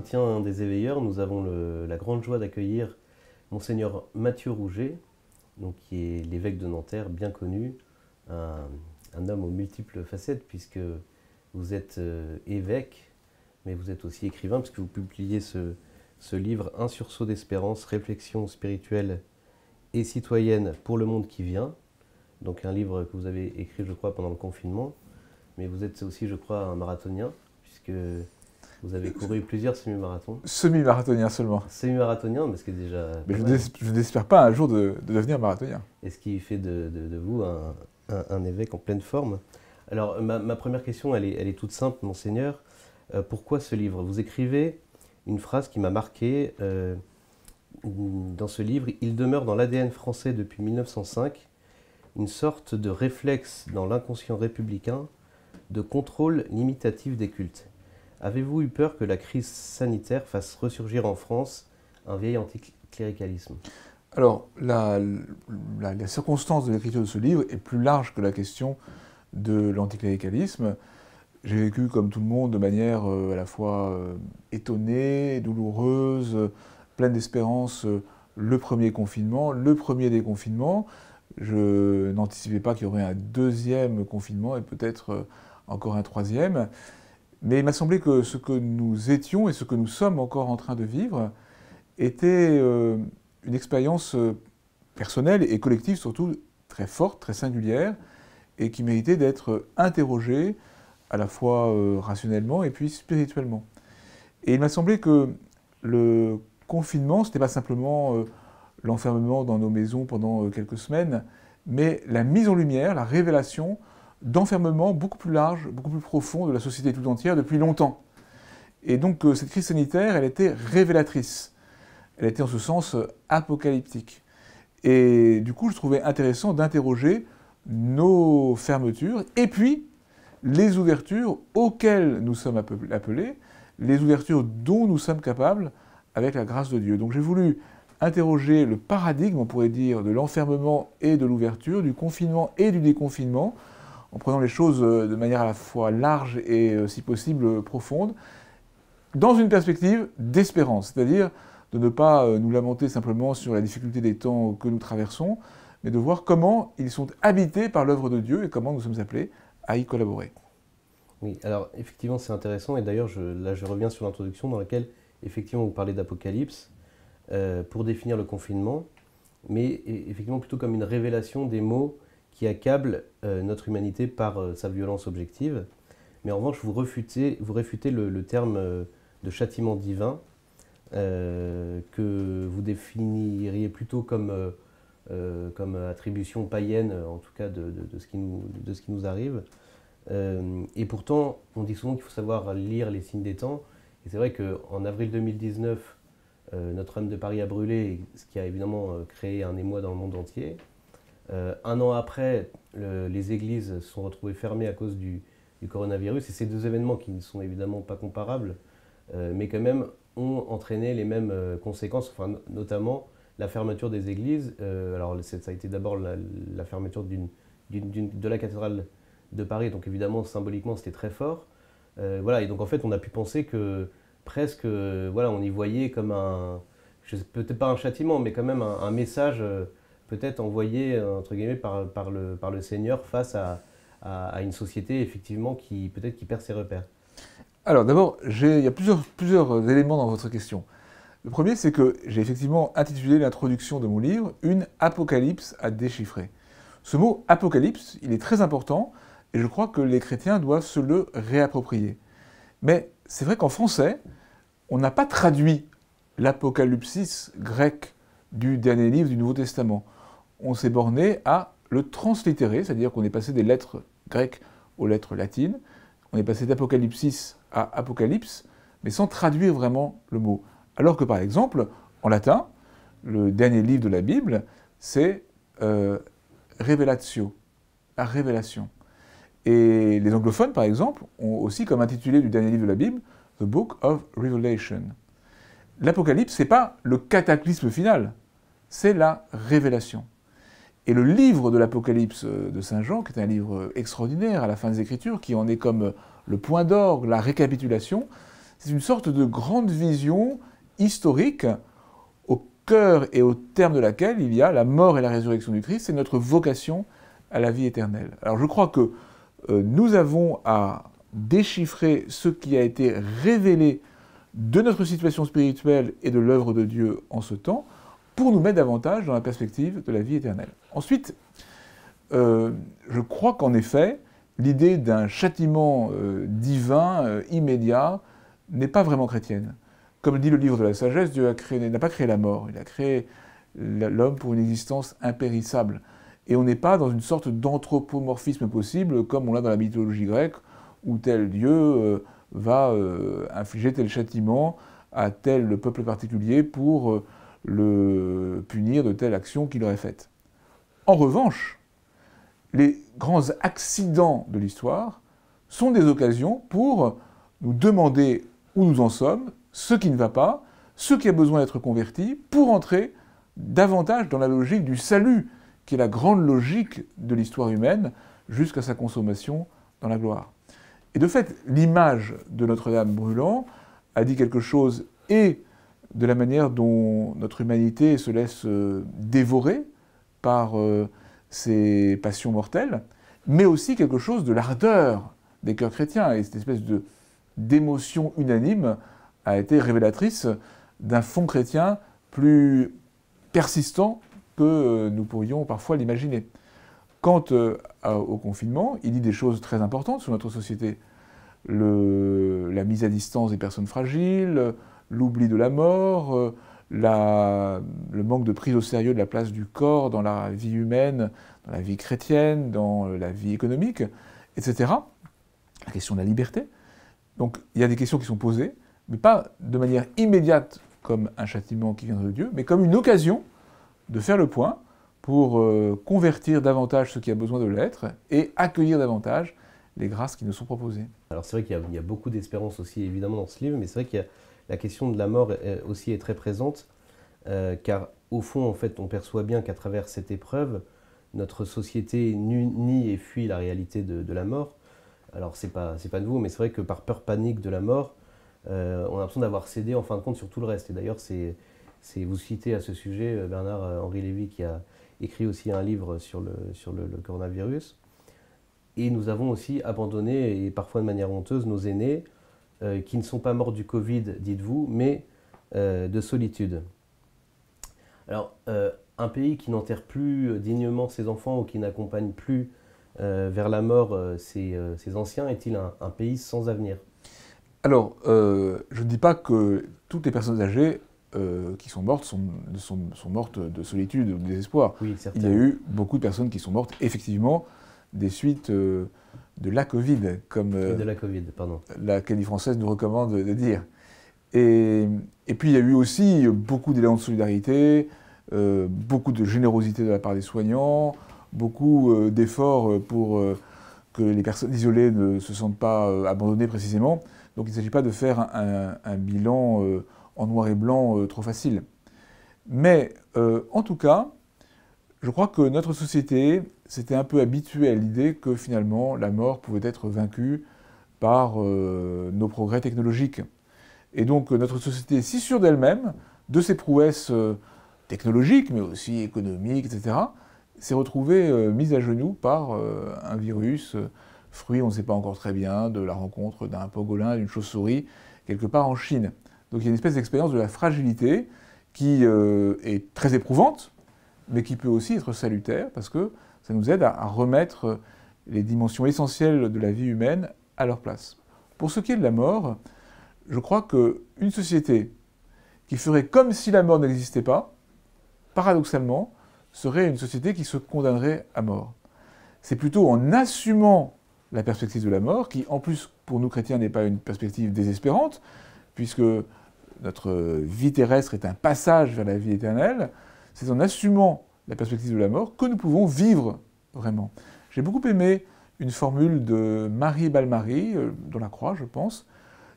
l'entretien des éveilleurs, nous avons la grande joie d'accueillir Monseigneur Mathieu Rouget, donc, qui est l'évêque de Nanterre, bien connu, un homme aux multiples facettes, puisque vous êtes évêque, mais vous êtes aussi écrivain, puisque vous publiez ce livre « Un sursaut d'espérance, réflexion spirituelle et citoyenne pour le monde qui vient », donc un livre que vous avez écrit, je crois, pendant le confinement, mais vous êtes aussi, je crois, un marathonien, puisque vous avez couru plusieurs semi-marathons. Semi-marathonien seulement. Semi-marathonien, mais ce qui est déjà... Mais je n'espère pas un jour de devenir marathonien. Et ce qui fait de vous un évêque en pleine forme. Alors, ma première question, elle est toute simple, Monseigneur. Pourquoi ce livre? Vous écrivez une phrase qui m'a marqué dans ce livre. « Il demeure dans l'ADN français depuis 1905 une sorte de réflexe dans l'inconscient républicain de contrôle limitatif des cultes. Avez-vous eu peur que la crise sanitaire fasse ressurgir en France un vieil anticléricalisme ?» Alors, la circonstance de l'écriture de ce livre est plus large que la question de l'anticléricalisme. J'ai vécu, comme tout le monde, de manière à la fois étonnée, douloureuse, pleine d'espérance, le premier confinement, le premier déconfinement. Je n'anticipais pas qu'il y aurait un deuxième confinement et peut-être encore un troisième. Mais il m'a semblé que ce que nous étions et ce que nous sommes encore en train de vivre était une expérience personnelle et collective surtout très forte, très singulière, et qui méritait d'être interrogée à la fois rationnellement et puis spirituellement. Et il m'a semblé que le confinement, ce n'était pas simplement l'enfermement dans nos maisons pendant quelques semaines, mais la mise en lumière, la révélation d'enfermement beaucoup plus large, beaucoup plus profond de la société tout entière depuis longtemps. Et donc cette crise sanitaire, elle était révélatrice. Elle était en ce sens apocalyptique. Et du coup, je trouvais intéressant d'interroger nos fermetures et puis les ouvertures auxquelles nous sommes appelés, les ouvertures dont nous sommes capables avec la grâce de Dieu. Donc j'ai voulu interroger le paradigme, on pourrait dire, de l'enfermement et de l'ouverture, du confinement et du déconfinement, en prenant les choses de manière à la fois large et, si possible, profonde, dans une perspective d'espérance, c'est-à-dire de ne pas nous lamenter simplement sur la difficulté des temps que nous traversons, mais de voir comment ils sont habités par l'œuvre de Dieu et comment nous sommes appelés à y collaborer. Oui, alors effectivement c'est intéressant, et d'ailleurs là je reviens sur l'introduction dans laquelle effectivement vous parlez d'apocalypse pour définir le confinement, mais effectivement plutôt comme une révélation des maux qui accablent notre humanité par sa violence objective. Mais en revanche vous réfutez le terme de châtiment divin que vous définiriez plutôt comme attribution païenne, en tout cas de ce qui nous arrive. Et pourtant, on dit souvent qu'il faut savoir lire les signes des temps. Et c'est vrai qu'en avril 2019, Notre-Dame de Paris a brûlé, ce qui a évidemment créé un émoi dans le monde entier. Un an après, les églises se sont retrouvées fermées à cause du coronavirus. Et ces deux événements qui ne sont évidemment pas comparables, mais quand même ont entraîné les mêmes conséquences, enfin, notamment la fermeture des églises. Alors ça a été d'abord la fermeture de la cathédrale de Paris, donc évidemment symboliquement c'était très fort. Voilà, et donc en fait on a pu penser que presque voilà, on y voyait comme peut-être pas un châtiment, mais quand même un message peut-être envoyé entre guillemets par le Seigneur face à une société effectivement qui peut-être qui perd ses repères. Alors d'abord, il y a plusieurs éléments dans votre question. Le premier, c'est que j'ai effectivement intitulé l'introduction de mon livre « Une apocalypse à déchiffrer ». Ce mot « apocalypse », il est très important, et je crois que les chrétiens doivent se le réapproprier. Mais c'est vrai qu'en français, on n'a pas traduit l'apocalypsis grec du dernier livre du Nouveau Testament. On s'est borné à le translittérer, c'est-à-dire qu'on est passé des lettres grecques aux lettres latines. On est passé d'apocalypsis à apocalypse, mais sans traduire vraiment le mot. Alors que par exemple, en latin, le dernier livre de la Bible, c'est Revelatio, la révélation. Et les anglophones, par exemple, ont aussi comme intitulé du dernier livre de la Bible, The Book of Revelation. L'Apocalypse, ce n'est pas le cataclysme final, c'est la révélation. Et le livre de l'Apocalypse de Saint Jean, qui est un livre extraordinaire à la fin des Écritures, qui en est comme le point d'orgue, la récapitulation, c'est une sorte de grande vision historique au cœur et au terme de laquelle il y a la mort et la résurrection du Christ, c'est notre vocation à la vie éternelle. Alors je crois que nous avons à déchiffrer ce qui a été révélé de notre situation spirituelle et de l'œuvre de Dieu en ce temps, pour nous mettre davantage dans la perspective de la vie éternelle. Ensuite, je crois qu'en effet, l'idée d'un châtiment divin, immédiat, n'est pas vraiment chrétienne. Comme dit le livre de la sagesse, Dieu n'a pas créé la mort, il a créé l'homme pour une existence impérissable. Et on n'est pas dans une sorte d'anthropomorphisme possible, comme on l'a dans la mythologie grecque, où tel Dieu va infliger tel châtiment à tel peuple particulier pour le punir de telle action qu'il aurait faite. En revanche, les grands accidents de l'histoire sont des occasions pour nous demander où nous en sommes, ce qui ne va pas, ce qui a besoin d'être converti, pour entrer davantage dans la logique du salut, qui est la grande logique de l'histoire humaine, jusqu'à sa consommation dans la gloire. Et de fait, l'image de Notre-Dame brûlant a dit quelque chose et de la manière dont notre humanité se laisse dévorer par ses passions mortelles, mais aussi quelque chose de l'ardeur des cœurs chrétiens. Et cette espèce d'émotion unanime a été révélatrice d'un fond chrétien plus persistant que nous pourrions parfois l'imaginer. Quant au confinement, il dit des choses très importantes sur notre société. La mise à distance des personnes fragiles, l'oubli de la mort, le manque de prise au sérieux de la place du corps dans la vie humaine, dans la vie chrétienne, dans la vie économique, etc. La question de la liberté. Donc il y a des questions qui sont posées, mais pas de manière immédiate comme un châtiment qui viendrait de Dieu, mais comme une occasion de faire le point pour convertir davantage ce qui a besoin de l'être et accueillir davantage les grâces qui nous sont proposées. Alors c'est vrai qu'il y a beaucoup d'espérance aussi évidemment dans ce livre, mais c'est vrai qu'il y a la question de la mort aussi est très présente, car au fond en fait on perçoit bien qu'à travers cette épreuve, notre société nie et fuit la réalité de la mort. Alors c'est pas nouveau, mais c'est vrai que par peur panique de la mort, on a l'impression d'avoir cédé en fin de compte sur tout le reste. Et d'ailleurs vous citez à ce sujet Bernard-Henri Lévy qui a écrit aussi un livre sur le coronavirus. Et nous avons aussi abandonné, et parfois de manière honteuse, nos aînés, qui ne sont pas morts du Covid, dites-vous, mais de solitude. Alors, un pays qui n'enterre plus dignement ses enfants ou qui n'accompagne plus vers la mort ses anciens, est-il un pays sans avenir? Alors, je ne dis pas que toutes les personnes âgées qui sont mortes sont mortes de solitude ou de désespoir. Oui, il y a eu beaucoup de personnes qui sont mortes, effectivement, des suites de la Covid, comme de la Covid, pardon. l'Académie française nous recommande de dire. Et puis il y a eu aussi beaucoup d'élan de solidarité, beaucoup de générosité de la part des soignants, beaucoup d'efforts pour que les personnes isolées ne se sentent pas abandonnées précisément. Donc il ne s'agit pas de faire un bilan en noir et blanc trop facile. Mais en tout cas, je crois que notre société s'était un peu habituée à l'idée que finalement la mort pouvait être vaincue par nos progrès technologiques. Et donc notre société est si sûre d'elle-même, de ses prouesses technologiques, mais aussi économiques, etc., s'est retrouvée mise à genoux par un virus, fruit, on ne sait pas encore très bien, de la rencontre d'un pangolin, d'une chauve-souris, quelque part en Chine. Donc il y a une espèce d'expérience de la fragilité qui est très éprouvante, mais qui peut aussi être salutaire, parce que ça nous aide à remettre les dimensions essentielles de la vie humaine à leur place. Pour ce qui est de la mort, je crois qu'une société qui ferait comme si la mort n'existait pas, paradoxalement, serait une société qui se condamnerait à mort. C'est plutôt en assumant la perspective de la mort, qui en plus pour nous chrétiens n'est pas une perspective désespérante, puisque notre vie terrestre est un passage vers la vie éternelle, c'est en assumant la perspective de la mort que nous pouvons vivre vraiment. J'ai beaucoup aimé une formule de Marie Balmary, dans la Croix je pense,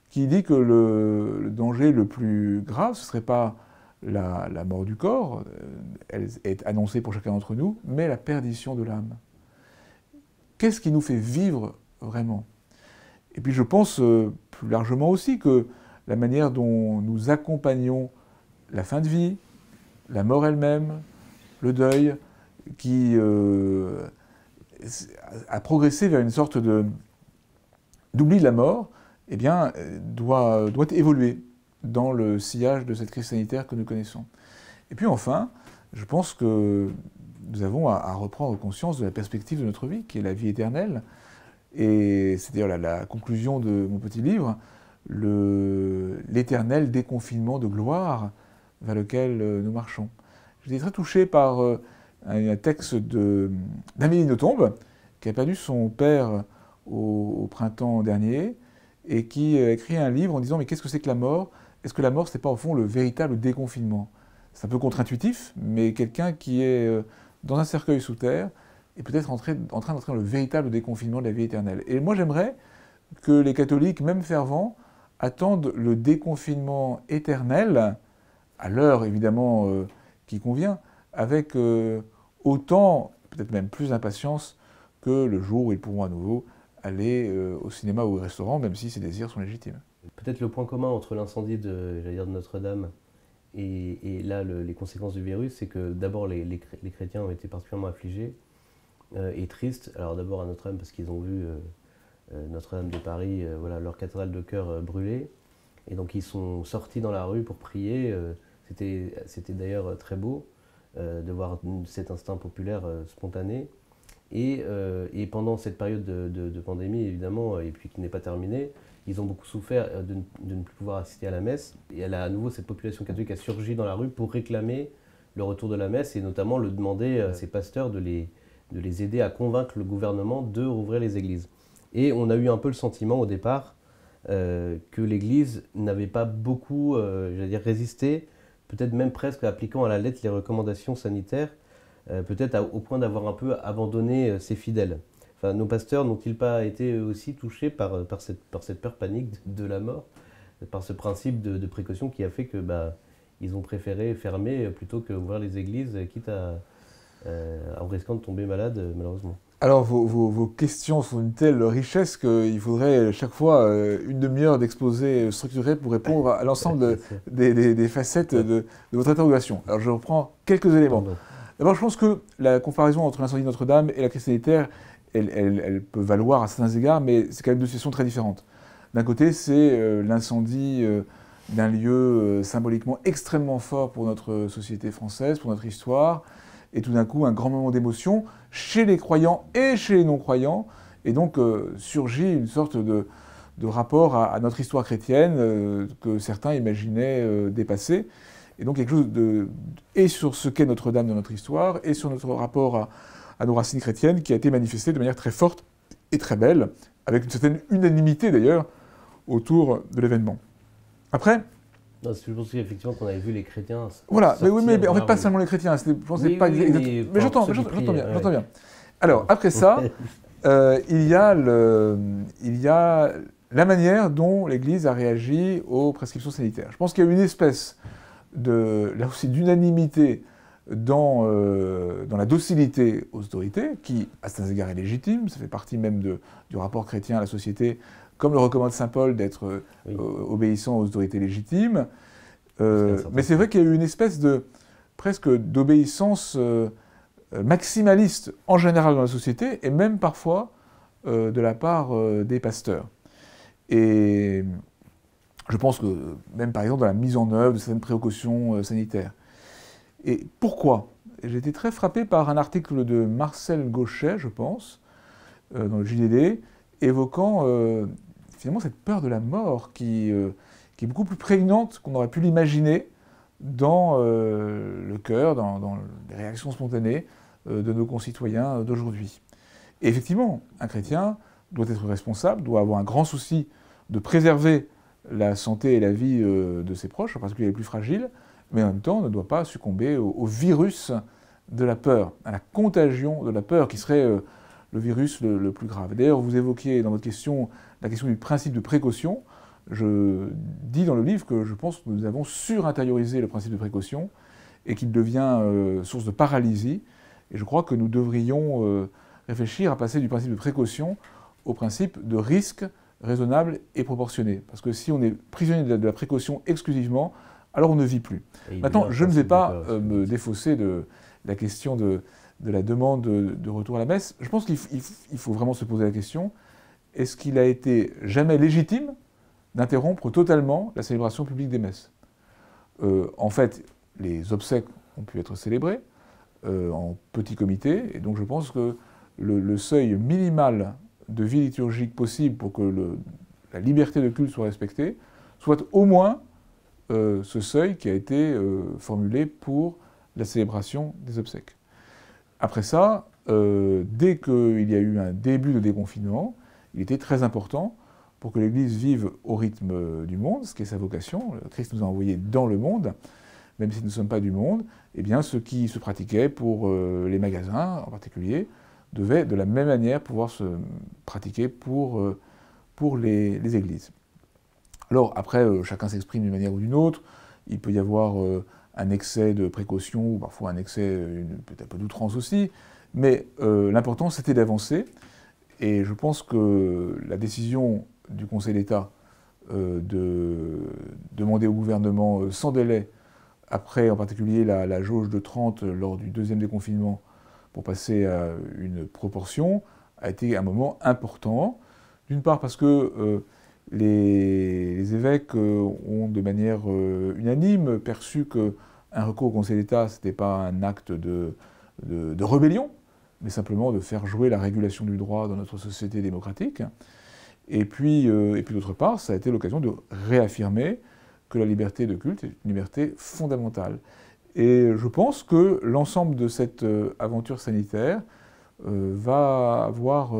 qui dit que le danger le plus grave, ce ne serait pas la mort du corps, elle est annoncée pour chacun d'entre nous, mais la perdition de l'âme. Qu'est-ce qui nous fait vivre vraiment? Et puis je pense plus largement aussi que la manière dont nous accompagnons la fin de vie, la mort elle-même, le deuil, qui a progressé vers une sorte d'oubli de la mort, eh bien, doit évoluer dans le sillage de cette crise sanitaire que nous connaissons. Et puis enfin, je pense que nous avons à reprendre conscience de la perspective de notre vie, qui est la vie éternelle. Et c'est d'ailleurs la conclusion de mon petit livre, l'éternel déconfinement de gloire vers lequel nous marchons. J'étais très touché par un texte d'Amélie Nothomb, qui a perdu son père au printemps dernier, et qui a écrit un livre en disant « Mais qu'est-ce que c'est que la mort ? Est-ce que la mort, ce n'est pas au fond le véritable déconfinement ?» C'est un peu contre-intuitif, mais quelqu'un qui est dans un cercueil sous terre est peut-être en train d'entrer dans le véritable déconfinement de la vie éternelle. Et moi, j'aimerais que les catholiques, même fervents, attendent le déconfinement éternel, à l'heure évidemment qui convient, avec autant, peut-être même plus d'impatience que le jour où ils pourront à nouveau aller au cinéma ou au restaurant, même si ces désirs sont légitimes. Peut-être le point commun entre l'incendie de Notre-Dame et là les conséquences du virus, c'est que d'abord les chrétiens ont été particulièrement affligés et tristes. Alors d'abord à Notre-Dame parce qu'ils ont vu Notre-Dame de Paris, voilà, leur cathédrale de cœur brûlée. Et donc ils sont sortis dans la rue pour prier. C'était d'ailleurs très beau de voir cet instinct populaire spontané. Et pendant cette période de pandémie, évidemment, et puis qui n'est pas terminée, ils ont beaucoup souffert de ne plus pouvoir assister à la messe. Et elle a à nouveau, cette population catholique a surgi dans la rue pour réclamer le retour de la messe et notamment le demander à ses pasteurs de les aider à convaincre le gouvernement de rouvrir les églises. Et on a eu un peu le sentiment au départ que l'Église n'avait pas beaucoup, j'allais dire, résisté, peut-être même presque appliquant à la lettre les recommandations sanitaires, peut-être au point d'avoir un peu abandonné ses fidèles. Enfin, nos pasteurs n'ont-ils pas été aussi touchés par cette peur panique de la mort, par ce principe de précaution qui a fait que ils ont préféré fermer plutôt qu'ouvrir les églises, quitte en risquant de tomber malade, malheureusement. Alors, vos questions sont d'une telle richesse qu'il faudrait chaque fois une demi-heure d'exposé structuré pour répondre à l'ensemble des facettes de votre interrogation. Alors, je reprends quelques éléments. D'abord, je pense que la comparaison entre l'incendie de Notre-Dame et la crise sanitaire, elle peut valoir à certains égards, mais c'est quand même deux situations très différentes. D'un côté, c'est l'incendie d'un lieu symboliquement extrêmement fort pour notre société française, pour notre histoire, et tout d'un coup, un grand moment d'émotion chez les croyants et chez les non-croyants, et donc surgit une sorte de rapport à notre histoire chrétienne que certains imaginaient dépassée. Et donc quelque chose et sur ce qu'est Notre-Dame dans notre histoire, et sur notre rapport à nos racines chrétiennes, qui a été manifesté de manière très forte et très belle, avec une certaine unanimité d'ailleurs, autour de l'événement. Après... Je pense qu'effectivement qu'on avait vu les chrétiens... Voilà, mais en fait pas seulement les chrétiens, je pense que c'est pas exactement... Mais j'entends bien. Alors, après ça, il y a la manière dont l'Église a réagi aux prescriptions sanitaires. Je pense qu'il y a une espèce là aussi d'unanimité dans la docilité aux autorités, qui, à certains égards, est légitime. Ça fait partie même du rapport chrétien à la société, comme le recommande saint Paul, d'être obéissant aux autorités légitimes. Mais c'est vrai qu'il y a eu une espèce presque d'obéissance maximaliste en général dans la société, et même parfois de la part des pasteurs. Et je pense que même par exemple dans la mise en œuvre de certaines précautions sanitaires. Et pourquoi ? J'ai été très frappé par un article de Marcel Gauchet, je pense, dans le JDD, évoquant finalement cette peur de la mort qui est beaucoup plus prégnante qu'on aurait pu l'imaginer dans le cœur, dans les réactions spontanées de nos concitoyens d'aujourd'hui. Et effectivement, un chrétien doit être responsable, doit avoir un grand souci de préserver la santé et la vie de ses proches, en particulier les plus fragiles, mais en même temps ne doit pas succomber au virus de la peur, à la contagion de la peur, qui serait le virus le plus grave. D'ailleurs, vous évoquiez dans votre question la question du principe de précaution. Je dis dans le livre que je pense que nous avons surintériorisé le principe de précaution et qu'il devient source de paralysie. Et je crois que nous devrions réfléchir à passer du principe de précaution au principe de risque raisonnable et proportionné. Parce que si on est prisonnier de la précaution exclusivement, alors on ne vit plus. Maintenant, je ne vais pas me défausser de la question de la demande de retour à la messe. Je pense qu'il faut vraiment se poser la question, est-ce qu'il a été jamais légitime d'interrompre totalement la célébration publique des messes? En fait, les obsèques ont pu être célébrées en petit comité, et donc je pense que le seuil minimal de vie liturgique possible pour que la liberté de culte soit respectée, soit au moins ce seuil qui a été formulé pour la célébration des obsèques. Après ça, dès qu'il y a eu un début de déconfinement, il était très important pour que l'Église vive au rythme du monde, ce qui est sa vocation. Le Christ nous a envoyés dans le monde, même si nous ne sommes pas du monde. Eh bien, ce qui se pratiquait pour les magasins en particulier devait de la même manière pouvoir se pratiquer pour les églises. Alors après, chacun s'exprime d'une manière ou d'une autre. Il peut y avoir un excès de précaution, ou parfois un excès, peut-être un peu d'outrance aussi, mais l'important c'était d'avancer, et je pense que la décision du Conseil d'État de demander au gouvernement sans délai, après en particulier la jauge de 30 lors du deuxième déconfinement, pour passer à une proportion, a été un moment important. D'une part parce que les évêques ont de manière unanime perçu qu'un recours au Conseil d'État, ce n'était pas un acte de rébellion, mais simplement de faire jouer la régulation du droit dans notre société démocratique. Et puis d'autre part, ça a été l'occasion de réaffirmer que la liberté de culte est une liberté fondamentale. Et je pense que l'ensemble de cette aventure sanitaire va avoir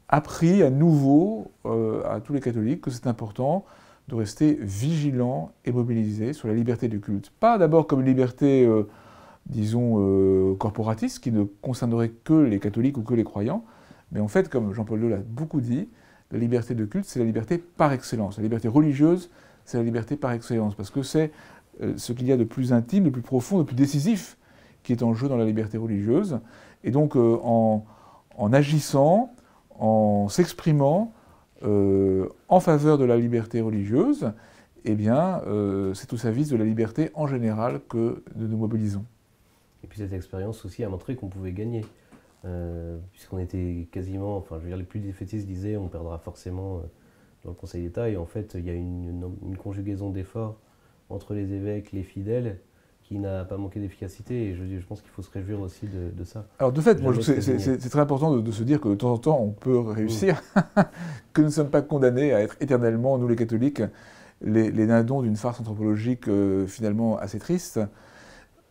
appris à nouveau à tous les catholiques que c'est important de rester vigilants et mobilisés sur la liberté du culte. Pas d'abord comme une liberté, disons, corporatiste, qui ne concernerait que les catholiques ou que les croyants, mais en fait, comme Jean-Paul II l'a beaucoup dit, la liberté de culte, c'est la liberté par excellence. La liberté religieuse, c'est la liberté par excellence, parce que c'est ce qu'il y a de plus intime, de plus profond, de plus décisif qui est en jeu dans la liberté religieuse. Et donc, en agissant, en s'exprimant en faveur de la liberté religieuse, eh bien, c'est au service de la liberté en général que nous nous mobilisons. Et puis cette expérience aussi a montré qu'on pouvait gagner, puisqu'on était quasiment, enfin, je veux dire, les plus défaitistes disaient on perdra forcément dans le Conseil d'État, et en fait, il y a une conjugaison d'efforts entre les évêques, les fidèles, qui n'a pas manqué d'efficacité, et je pense qu'il faut se réjouir aussi de ça. Alors de fait, c'est très important de se dire que de temps en temps, on peut réussir, que nous ne sommes pas condamnés à être éternellement, nous les catholiques, les dindons d'une farce anthropologique finalement assez triste.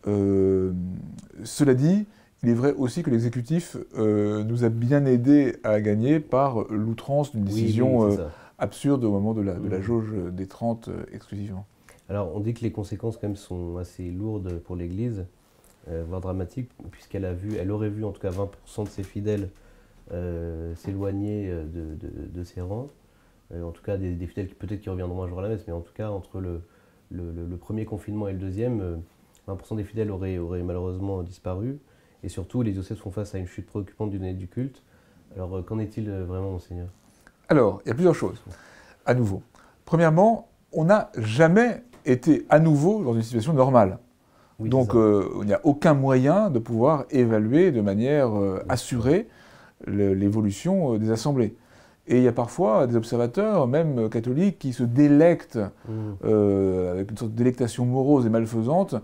Cela dit, il est vrai aussi que l'exécutif nous a bien aidés à gagner par l'outrance d'une décision absurde au moment de la jauge des 30 exclusivement. Alors, on dit que les conséquences quand même sont assez lourdes pour l'Église, voire dramatiques, puisqu'elle aurait vu en tout cas 20% de ses fidèles s'éloigner de ses rangs. En tout cas, des fidèles peut-être qui reviendront un jour à la messe, mais en tout cas, entre le premier confinement et le deuxième, 20% des fidèles auraient malheureusement disparu. Et surtout, les diocèses font face à une chute préoccupante d'une année du culte. Alors, qu'en est-il vraiment, Monseigneur? Alors, il y a plusieurs choses, à nouveau. Premièrement, on n'a jamais été à nouveau dans une situation normale. Oui, donc il n'y a aucun moyen de pouvoir évaluer de manière assurée l'évolution des assemblées. Et il y a parfois des observateurs, même catholiques, qui se délectent, avec une sorte de délectation morose et malfaisante,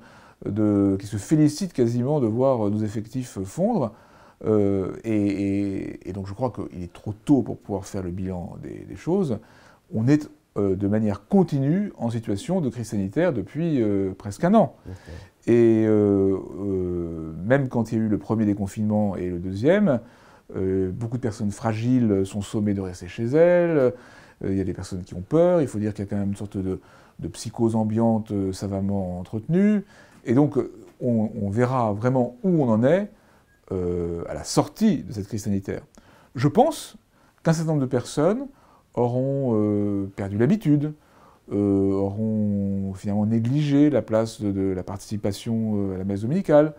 qui se félicitent quasiment de voir nos effectifs fondre. Et donc je crois qu'il est trop tôt pour pouvoir faire le bilan des choses. On est de manière continue en situation de crise sanitaire depuis presque un an. Okay. Et même quand il y a eu le premier déconfinement et le deuxième, beaucoup de personnes fragiles sont sommées de rester chez elles, il y a des personnes qui ont peur, il faut dire qu'il y a quand même une sorte de psychose ambiante savamment entretenue, et donc on verra vraiment où on en est à la sortie de cette crise sanitaire. Je pense qu'un certain nombre de personnes auront perdu l'habitude, auront finalement négligé la place de la participation à la messe dominicale.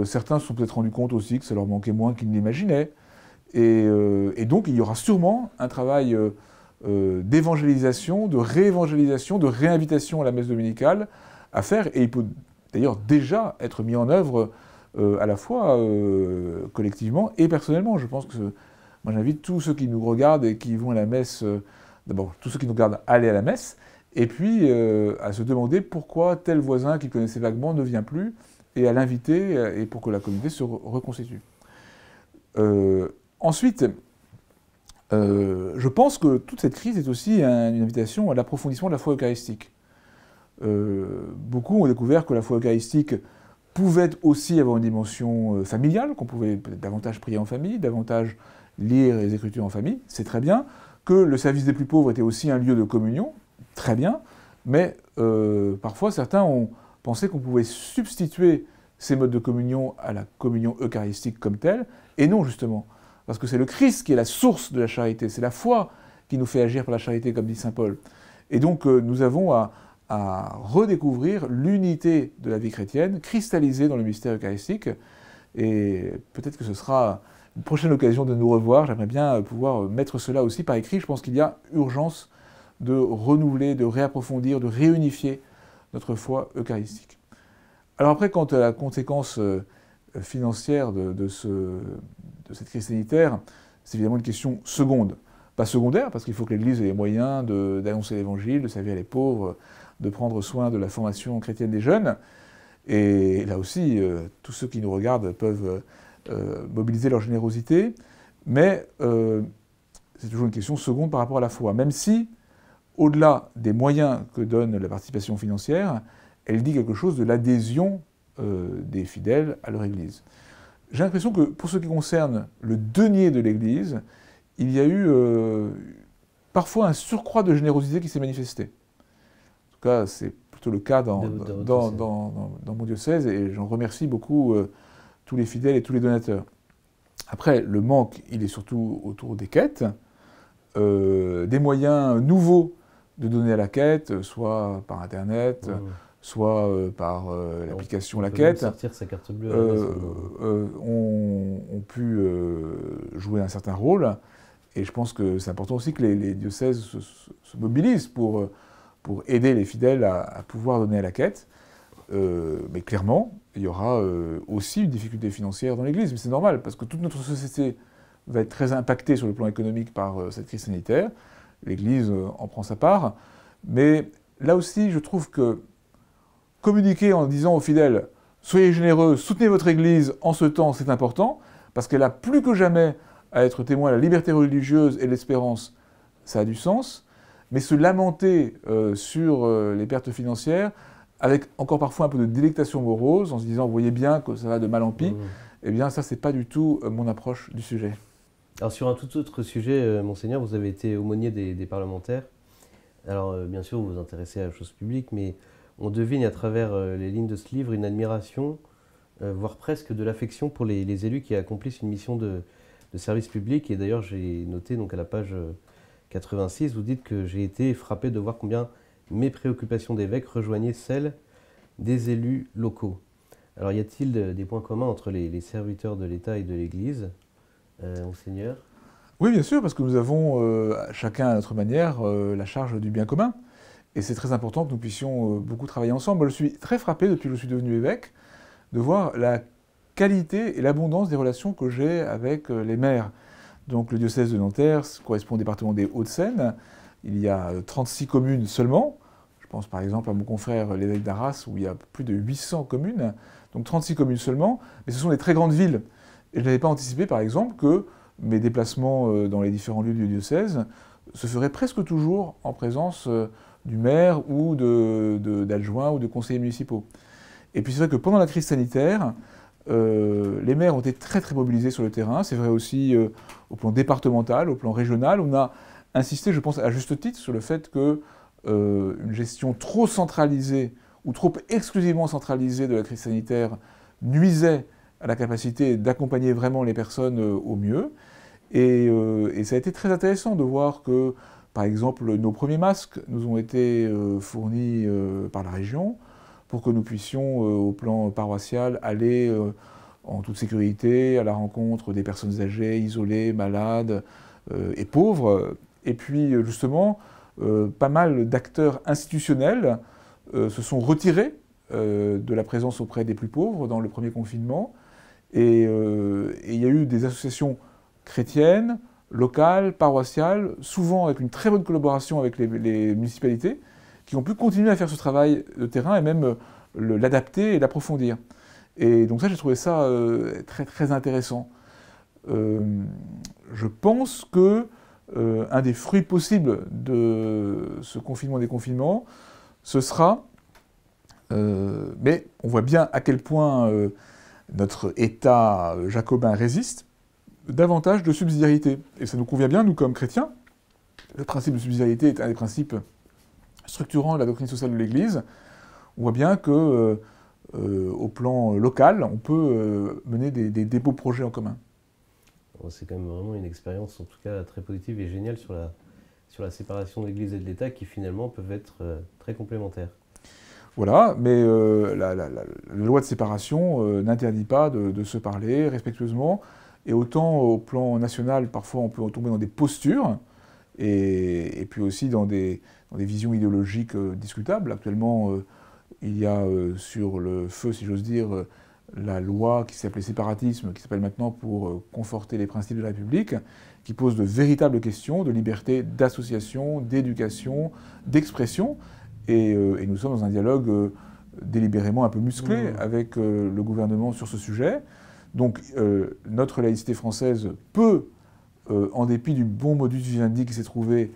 Certains se sont peut-être rendus compte aussi que ça leur manquait moins qu'ils ne l'imaginaient. Et donc il y aura sûrement un travail d'évangélisation, de réévangélisation, de réinvitation à la messe dominicale à faire, et il peut d'ailleurs déjà être mis en œuvre à la fois collectivement et personnellement. Je pense que moi j'invite tous ceux qui nous regardent et qui vont à la messe, d'abord tous ceux qui nous regardent à aller à la messe, et puis à se demander pourquoi tel voisin qu'ils connaissaient vaguement ne vient plus, et à l'inviter, et pour que la communauté se reconstitue. Ensuite, je pense que toute cette crise est aussi une invitation à l'approfondissement de la foi eucharistique. Beaucoup ont découvert que la foi eucharistique pouvait aussi avoir une dimension familiale, qu'on pouvait peut-être davantage prier en famille, davantage lire les Écritures en famille, c'est très bien, que le service des plus pauvres était aussi un lieu de communion, très bien, mais parfois certains ont pensé qu'on pouvait substituer ces modes de communion à la communion eucharistique comme telle, et non justement, parce que c'est le Christ qui est la source de la charité, c'est la foi qui nous fait agir par la charité, comme dit saint Paul. Et donc nous avons à redécouvrir l'unité de la vie chrétienne, cristallisée dans le mystère eucharistique, et peut-être que ce sera une prochaine occasion de nous revoir. J'aimerais bien pouvoir mettre cela aussi par écrit. Je pense qu'il y a urgence de renouveler, de réapprofondir, de réunifier notre foi eucharistique. Alors après, quant à la conséquence financière de cette crise sanitaire, c'est évidemment une question seconde. Pas secondaire, parce qu'il faut que l'Église ait les moyens d'annoncer l'Évangile, de servir les pauvres, de prendre soin de la formation chrétienne des jeunes. Et là aussi, tous ceux qui nous regardent peuvent mobiliser leur générosité, mais c'est toujours une question seconde par rapport à la foi, même si, au-delà des moyens que donne la participation financière, elle dit quelque chose de l'adhésion des fidèles à leur Église. J'ai l'impression que, pour ce qui concerne le denier de l'Église, il y a eu parfois un surcroît de générosité qui s'est manifesté. En tout cas, c'est plutôt le cas dans mon diocèse, et j'en remercie beaucoup tous les fidèles et tous les donateurs. Après, le manque, il est surtout autour des quêtes, des moyens nouveaux de donner à la quête, soit par Internet, soit par l'application La Quête, sortir sa carte bleue ont pu jouer un certain rôle. Et je pense que c'est important aussi que les diocèses se mobilisent pour aider les fidèles à pouvoir donner à la quête. Mais clairement, il y aura aussi une difficulté financière dans l'Église. Mais c'est normal, parce que toute notre société va être très impactée sur le plan économique par cette crise sanitaire. L'Église en prend sa part. Mais là aussi, je trouve que communiquer en disant aux fidèles « Soyez généreux, soutenez votre Église en ce temps », c'est important, parce qu'elle a plus que jamais à être témoin de la liberté religieuse et de l'espérance, ça a du sens. Mais se lamenter sur les pertes financières, avec encore parfois un peu de délectation morose, en se disant « Vous voyez bien que ça va de mal en pis », eh bien ça, c'est pas du tout mon approche du sujet. Alors sur un tout autre sujet, Monseigneur, vous avez été aumônier des parlementaires. Alors bien sûr, vous vous intéressez à la chose publique, mais on devine à travers les lignes de ce livre une admiration, voire presque de l'affection pour les élus qui accomplissent une mission de service public. Et d'ailleurs, j'ai noté donc à la page 86, vous dites que j'ai été frappé de voir combien mes préoccupations d'évêque rejoignaient celles des élus locaux. Alors y a-t-il des points communs entre les serviteurs de l'État et de l'Église, Monseigneur ? Oui, bien sûr, parce que nous avons chacun à notre manière la charge du bien commun. Et c'est très important que nous puissions beaucoup travailler ensemble. Moi, je suis très frappé, depuis que je suis devenu évêque, de voir la qualité et l'abondance des relations que j'ai avec les maires. Donc le diocèse de Nanterre correspond au département des Hauts-de-Seine. Il y a 36 communes seulement. Je pense par exemple à mon confrère l'évêque d'Arras, où il y a plus de 800 communes. Donc 36 communes seulement, mais ce sont des très grandes villes. Et je n'avais pas anticipé par exemple que mes déplacements dans les différents lieux du diocèse se feraient presque toujours en présence du maire ou d'adjoints ou de conseillers municipaux. Et puis c'est vrai que pendant la crise sanitaire, les maires ont été très très mobilisés sur le terrain. C'est vrai aussi au plan départemental, au plan régional. On a insisté, je pense à juste titre, sur le fait que une gestion trop centralisée ou trop exclusivement centralisée de la crise sanitaire nuisait à la capacité d'accompagner vraiment les personnes au mieux. Et ça a été très intéressant de voir que, par exemple, nos premiers masques nous ont été fournis par la région pour que nous puissions, au plan paroissial, aller en toute sécurité à la rencontre des personnes âgées, isolées, malades et pauvres. Et puis, justement, pas mal d'acteurs institutionnels se sont retirés de la présence auprès des plus pauvres dans le premier confinement. Et il y a eu des associations chrétiennes, locales, paroissiales, souvent avec une très bonne collaboration avec les municipalités, qui ont pu continuer à faire ce travail de terrain et même l'adapter et l'approfondir. Et donc ça, j'ai trouvé ça très, très intéressant. Je pense que un des fruits possibles de ce confinement-déconfinement, ce sera, mais on voit bien à quel point notre État jacobin résiste, davantage de subsidiarité. Et ça nous convient bien, nous, comme chrétiens. Le principe de subsidiarité est un des principes structurants de la doctrine sociale de l'Église. On voit bien que, au plan local, on peut mener des beaux projets en commun. C'est quand même vraiment une expérience, en tout cas, très positive et géniale sur la séparation de l'Église et de l'État, qui finalement peuvent être très complémentaires. Voilà, mais la loi de séparation n'interdit pas de se parler respectueusement. Et autant au plan national, parfois on peut tomber dans des postures, et puis aussi dans des visions idéologiques discutables. Actuellement, il y a sur le feu, si j'ose dire, la loi qui s'appelait séparatisme, qui s'appelle maintenant pour conforter les principes de la République, qui pose de véritables questions de liberté d'association, d'éducation, d'expression. Et nous sommes dans un dialogue délibérément un peu musclé avec le gouvernement sur ce sujet. Donc notre laïcité française peut, en dépit du bon modus vivendi qui s'est trouvé,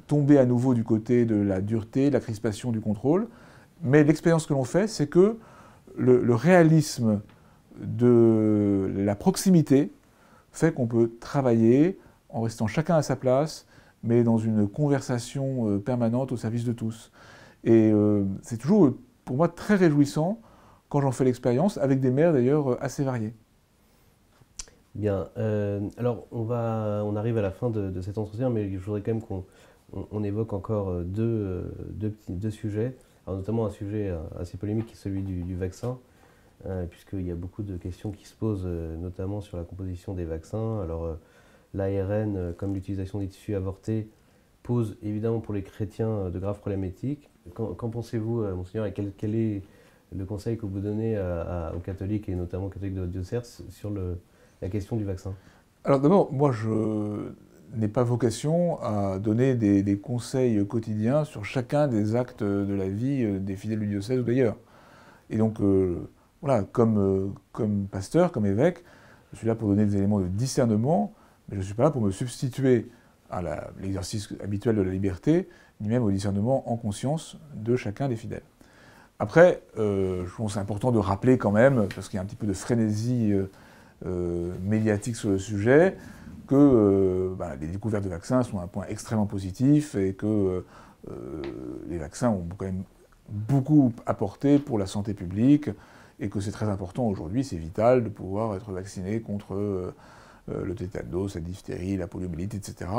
tomber à nouveau du côté de la dureté, de la crispation, du contrôle. Mais l'expérience que l'on fait, c'est que le réalisme de la proximité fait qu'on peut travailler en restant chacun à sa place, mais dans une conversation permanente au service de tous. Et c'est toujours, pour moi, très réjouissant quand j'en fais l'expérience, avec des maires d'ailleurs assez variés. Bien, alors on arrive à la fin de cet entretien, mais je voudrais quand même qu'on évoque encore deux sujets. Alors, notamment un sujet assez polémique qui est celui du vaccin, puisqu'il y a beaucoup de questions qui se posent, notamment sur la composition des vaccins. Alors l'ARN, comme l'utilisation des tissus avortés, pose évidemment pour les chrétiens de graves problèmes éthiques. Qu'en pensez-vous, Monseigneur, et quel est le conseil que vous donnez aux catholiques, et notamment aux catholiques de votre diocèse, sur la question du vaccin? Alors d'abord, moi je n'ai pas vocation à donner des conseils quotidiens sur chacun des actes de la vie des fidèles du diocèse ou d'ailleurs. Et donc, voilà, comme pasteur, comme évêque, je suis là pour donner des éléments de discernement, mais je ne suis pas là pour me substituer à l'exercice habituel de la liberté, ni même au discernement en conscience de chacun des fidèles. Après, je pense que c'est important de rappeler quand même, parce qu'il y a un petit peu de frénésie médiatique sur le sujet, que les découvertes de vaccins sont un point extrêmement positif et que les vaccins ont quand même beaucoup apporté pour la santé publique et que c'est très important aujourd'hui, c'est vital de pouvoir être vacciné contre le tétanos, la diphtérie, la poliomyélite, etc.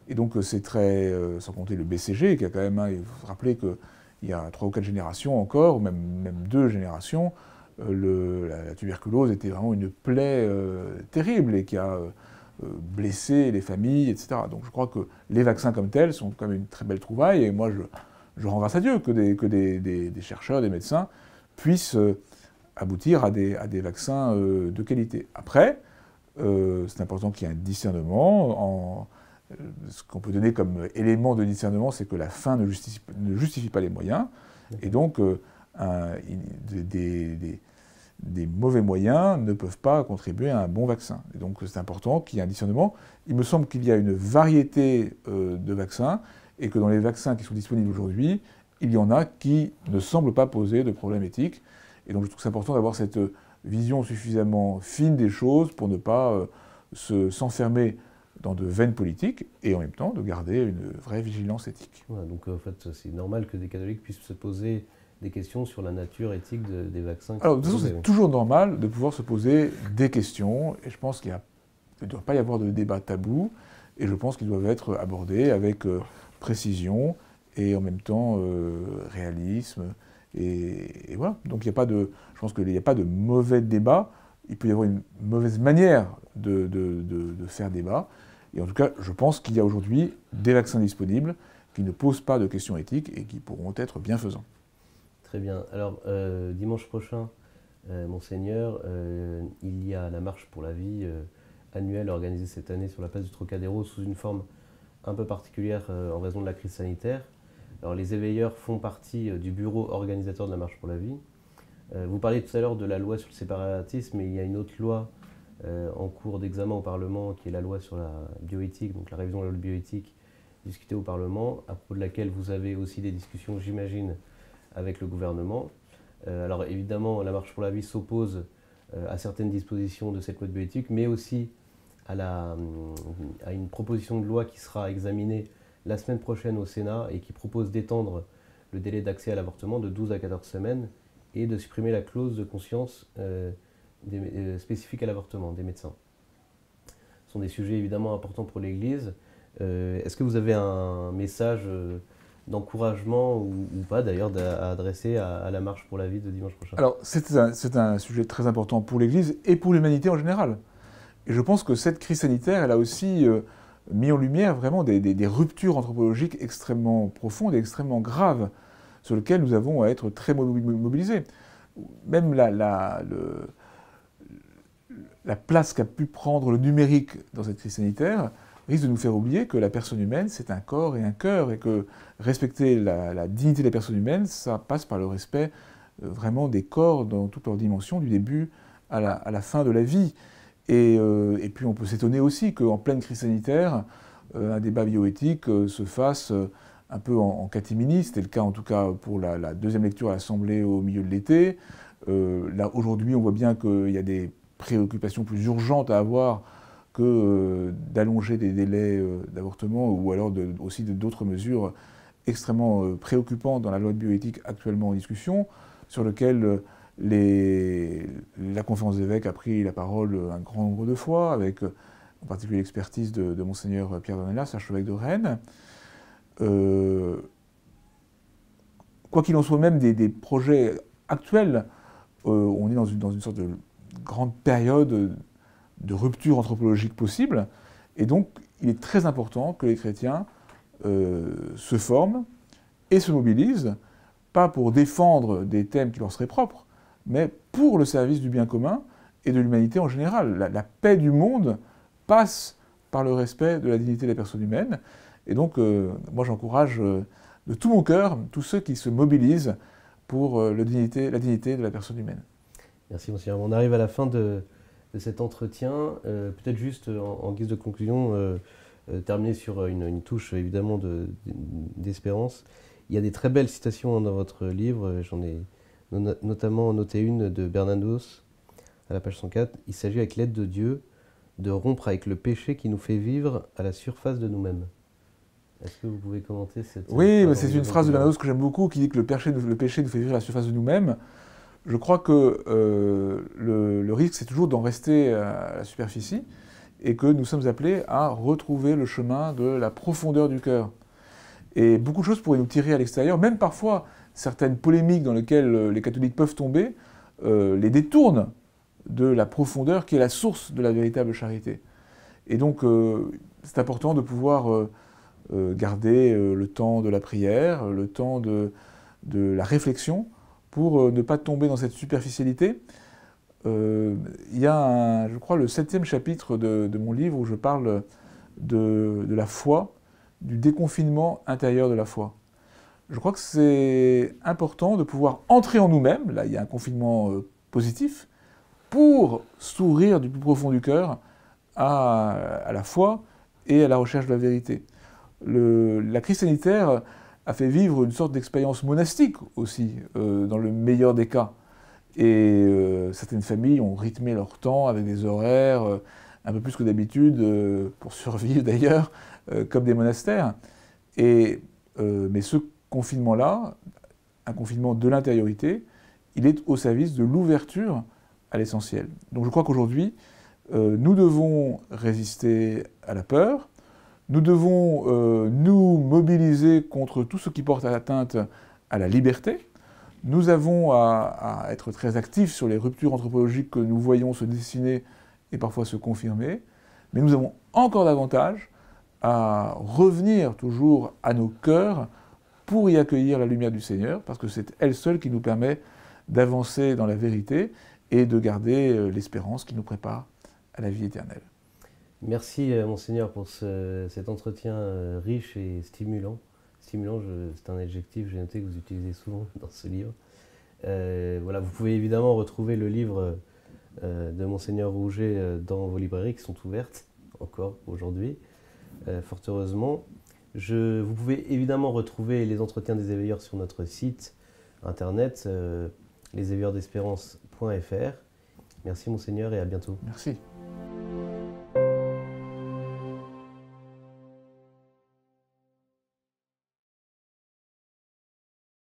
Et donc c'est très, sans compter le BCG, qui a quand même, il faut se rappeler qu'il y a 3 ou 4 générations encore, ou même 2 générations, la tuberculose était vraiment une plaie terrible et qui a blessé les familles, etc. Donc je crois que les vaccins comme tels sont quand même une très belle trouvaille, et moi je rends grâce à Dieu que des chercheurs, des médecins puissent aboutir à des vaccins de qualité. Après, c'est important qu'il y ait un discernement. Ce qu'on peut donner comme élément de discernement, c'est que la fin ne justifie pas les moyens, et donc des mauvais moyens ne peuvent pas contribuer à un bon vaccin. Et donc c'est important qu'il y ait un discernement. Il me semble qu'il y a une variété de vaccins, et que dans les vaccins qui sont disponibles aujourd'hui, il y en a qui ne semblent pas poser de problème éthique. Et donc je trouve que c'est important d'avoir cette vision suffisamment fine des choses pour ne pas s'enfermer dans de vaines politiques, et en même temps de garder une vraie vigilance éthique. Voilà, donc en fait c'est normal que des catholiques puissent se poser des questions sur la nature éthique des vaccins. Alors de toute façon, c'est toujours normal de pouvoir se poser des questions, et je pense qu'il ne doit pas y avoir de débat tabou, et je pense qu'ils doivent être abordés avec précision et en même temps réalisme. Et voilà, donc je pense qu'il n'y a pas de mauvais débat. Il peut y avoir une mauvaise manière de faire débat, Et en tout cas, je pense qu'il y a aujourd'hui des vaccins disponibles qui ne posent pas de questions éthiques et qui pourront être bienfaisants. Très bien. Alors, dimanche prochain, Monseigneur, il y a la marche pour la vie annuelle organisée cette année sur la place du Trocadéro sous une forme un peu particulière en raison de la crise sanitaire. Alors, les éveilleurs font partie du bureau organisateur de la marche pour la vie. Vous parliez tout à l'heure de la loi sur le séparatisme, mais il y a une autre loi en cours d'examen au Parlement qui est la loi sur la bioéthique, donc la révision de la loi de bioéthique discutée au Parlement, à propos de laquelle vous avez aussi des discussions, j'imagine, avec le gouvernement. Alors évidemment, la marche pour la vie s'oppose à certaines dispositions de cette loi de bioéthique, mais aussi à une proposition de loi qui sera examinée la semaine prochaine au Sénat et qui propose d'étendre le délai d'accès à l'avortement de 12 à 14 semaines et de supprimer la clause de conscience spécifique à l'avortement des médecins. Ce sont des sujets évidemment importants pour l'Église. Est-ce que vous avez un message d'encouragement ou pas d'ailleurs à adresser à la marche pour la vie de dimanche prochain? Alors, c'est un sujet très important pour l'Église et pour l'humanité en général. Et je pense que cette crise sanitaire, elle a aussi mis en lumière vraiment des ruptures anthropologiques extrêmement profondes et extrêmement graves sur lesquelles nous avons à être très mobilisés. Même la place qu'a pu prendre le numérique dans cette crise sanitaire risque de nous faire oublier que la personne humaine, c'est un corps et un cœur, et que respecter la dignité de la personne humaine, ça passe par le respect vraiment des corps dans toutes leurs dimensions, du début à la fin de la vie. Et puis on peut s'étonner aussi qu'en pleine crise sanitaire, un débat bioéthique se fasse un peu en catimini. C'était le cas en tout cas pour la deuxième lecture à l'Assemblée au milieu de l'été. Là aujourd'hui, on voit bien qu'il y a des préoccupations plus urgentes à avoir que d'allonger des délais d'avortement ou alors aussi d'autres mesures extrêmement préoccupantes dans la loi de bioéthique actuellement en discussion, sur lesquelles la conférence des évêques a pris la parole un grand nombre de fois, avec en particulier l'expertise de Monseigneur Pierre Dornelas, archevêque de Rennes. Quoi qu'il en soit, même des projets actuels, on est dans une sorte de grande période de rupture anthropologique possible, et donc il est très important que les chrétiens se forment et se mobilisent, pas pour défendre des thèmes qui leur seraient propres, mais pour le service du bien commun et de l'humanité en général. La paix du monde passe par le respect de la dignité de la personne humaine, et donc moi j'encourage de tout mon cœur tous ceux qui se mobilisent pour la dignité de la personne humaine. Merci, Monseigneur. On arrive à la fin de cet entretien. Peut-être juste en guise de conclusion, terminer sur une touche évidemment d'espérance. Il y a des très belles citations dans votre livre. J'en ai notamment noté une de Bernanos à la page 104. Il s'agit avec l'aide de Dieu de rompre avec le péché qui nous fait vivre à la surface de nous-mêmes. Est-ce que vous pouvez commenter cette... Oui, c'est une phrase de Bernanos que j'aime beaucoup qui dit que le péché nous fait vivre à la surface de nous-mêmes. Je crois que le risque, c'est toujours d'en rester à la superficie et que nous sommes appelés à retrouver le chemin de la profondeur du cœur. Et beaucoup de choses pourraient nous tirer à l'extérieur, même parfois certaines polémiques dans lesquelles les catholiques peuvent tomber, les détournent de la profondeur qui est la source de la véritable charité. Et donc, c'est important de pouvoir garder le temps de la prière, le temps de la réflexion, pour ne pas tomber dans cette superficialité. Il y a, je crois, le 7e chapitre de mon livre où je parle de la foi, du déconfinement intérieur de la foi. Je crois que c'est important de pouvoir entrer en nous-mêmes, là il y a un confinement positif, pour s'ouvrir du plus profond du cœur à la foi et à la recherche de la vérité. La crise sanitaire a fait vivre une sorte d'expérience monastique aussi, dans le meilleur des cas. Et certaines familles ont rythmé leur temps avec des horaires un peu plus que d'habitude, pour survivre d'ailleurs, comme des monastères. Mais ce confinement-là, un confinement de l'intériorité, il est au service de l'ouverture à l'essentiel. Donc je crois qu'aujourd'hui, nous devons résister à la peur, nous devons nous mobiliser contre tout ce qui porte atteinte à la liberté. Nous avons à être très actifs sur les ruptures anthropologiques que nous voyons se dessiner et parfois se confirmer. mais nous avons encore davantage à revenir toujours à nos cœurs pour y accueillir la lumière du Seigneur, parce que c'est elle seule qui nous permet d'avancer dans la vérité et de garder l'espérance qui nous prépare à la vie éternelle. Merci Monseigneur pour cet entretien riche et stimulant. Stimulant, c'est un adjectif, j'ai noté que vous utilisez souvent dans ce livre. Voilà, vous pouvez évidemment retrouver le livre de Monseigneur Rouget dans vos librairies qui sont ouvertes encore aujourd'hui, fort heureusement. Vous pouvez évidemment retrouver les entretiens des éveilleurs sur notre site internet, leséveilleurdesespérance.fr. Merci Monseigneur et à bientôt. Merci.